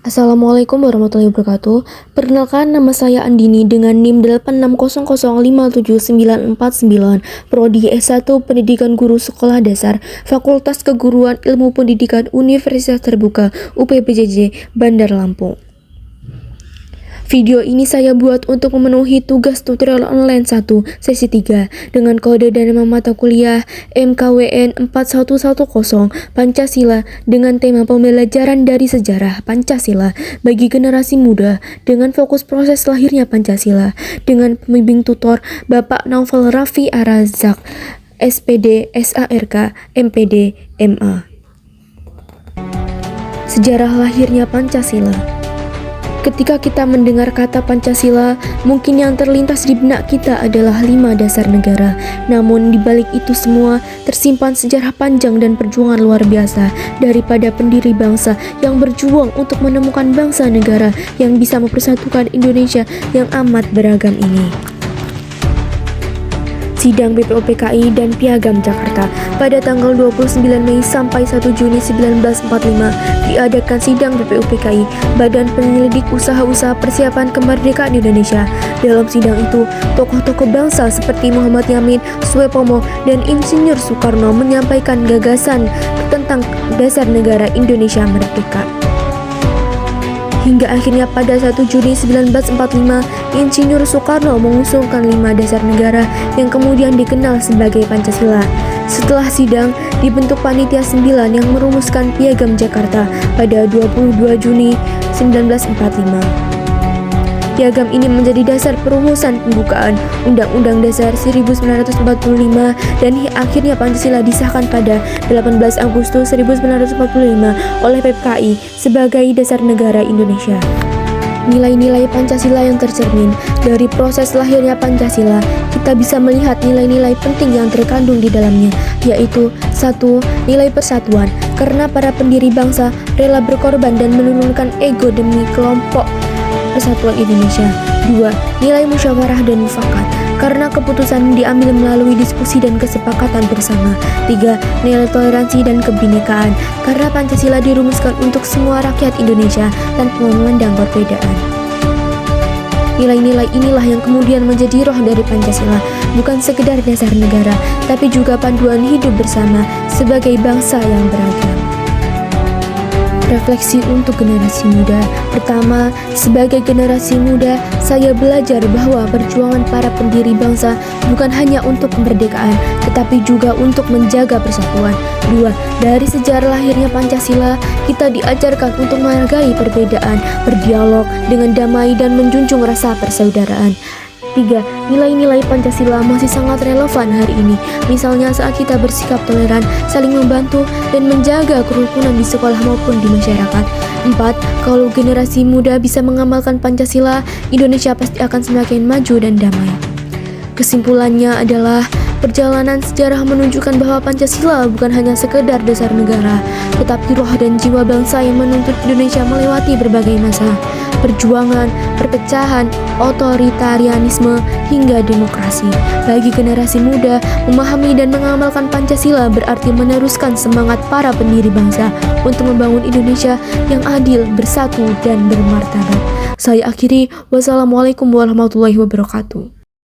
Assalamualaikum warahmatullahi wabarakatuh. Perkenalkan, nama saya Andini dengan NIM 8600579949, Prodi S1 Pendidikan Guru Sekolah Dasar, Fakultas Keguruan Ilmu Pendidikan Universitas Terbuka UPBJJ Bandar Lampung. Video ini saya buat untuk memenuhi tugas tutorial online 1 sesi 3 dengan kode dan nama mata kuliah MKWN 4110 Pancasila dengan tema pembelajaran dari sejarah Pancasila bagi generasi muda dengan fokus proses lahirnya Pancasila dengan pembimbing tutor Bapak Naufal Raffi Arazak, SPD, SARK, MPD, MA. Sejarah lahirnya Pancasila. Ketika kita mendengar kata Pancasila, mungkin yang terlintas di benak kita adalah 5 dasar negara. Namun di balik itu semua tersimpan sejarah panjang dan perjuangan luar biasa daripada pendiri bangsa yang berjuang untuk menemukan bangsa negara yang bisa mempersatukan Indonesia yang amat beragam ini. Sidang BPUPKI dan Piagam Jakarta pada tanggal 29 Mei sampai 1 Juni 1945 diadakan sidang BPUPKI, Badan Penyelidik Usaha-Usaha Persiapan Kemerdekaan Indonesia. Dalam sidang itu, tokoh-tokoh bangsa seperti Muhammad Yamin, Suepomo, dan Insinyur Soekarno menyampaikan gagasan tentang dasar negara Indonesia merdeka. Hingga akhirnya pada 1 Juni 1945, Insinyur Soekarno mengusulkan 5 dasar negara yang kemudian dikenal sebagai Pancasila. Setelah sidang, dibentuk Panitia 9 yang merumuskan Piagam Jakarta pada 22 Juni 1945. Piagam ini menjadi dasar perumusan pembukaan Undang-Undang Dasar 1945 dan akhirnya Pancasila disahkan pada 18 Agustus 1945 oleh PPKI sebagai dasar negara Indonesia. Nilai-nilai Pancasila yang tercermin dari proses lahirnya Pancasila, kita bisa melihat nilai-nilai penting yang terkandung di dalamnya, yaitu 1. Nilai persatuan, karena para pendiri bangsa rela berkorban dan menurunkan ego demi kelompok persatuan Indonesia. 2. Nilai musyawarah dan mufakat, karena keputusan diambil melalui diskusi dan kesepakatan bersama. 3. Nilai toleransi dan kebinekaan, karena Pancasila dirumuskan untuk semua rakyat Indonesia tanpa memandang perbedaan. Nilai-nilai inilah yang kemudian menjadi roh dari Pancasila, bukan sekedar dasar negara, tapi juga panduan hidup bersama sebagai bangsa yang beragam. Refleksi untuk generasi muda. Pertama, sebagai generasi muda, saya belajar bahwa perjuangan para pendiri bangsa bukan hanya untuk kemerdekaan, tetapi juga untuk menjaga persatuan. 2. Dari sejarah lahirnya Pancasila, kita diajarkan untuk menghargai perbedaan, berdialog dengan damai dan menjunjung rasa persaudaraan. 3. Nilai-nilai Pancasila masih sangat relevan hari ini, misalnya saat kita bersikap toleran, saling membantu, dan menjaga kerukunan di sekolah maupun di masyarakat. 4. Kalau generasi muda bisa mengamalkan Pancasila, Indonesia pasti akan semakin maju dan damai. Kesimpulannya adalah perjalanan sejarah menunjukkan bahwa Pancasila bukan hanya sekedar dasar negara, tetapi roh dan jiwa bangsa yang menuntut Indonesia melewati berbagai masa perjuangan, perpecahan, otoritarianisme, hingga demokrasi. Bagi generasi muda, memahami dan mengamalkan Pancasila berarti meneruskan semangat para pendiri bangsa untuk membangun Indonesia yang adil, bersatu, dan bermartabat. Saya akhiri, wassalamualaikum warahmatullahi wabarakatuh.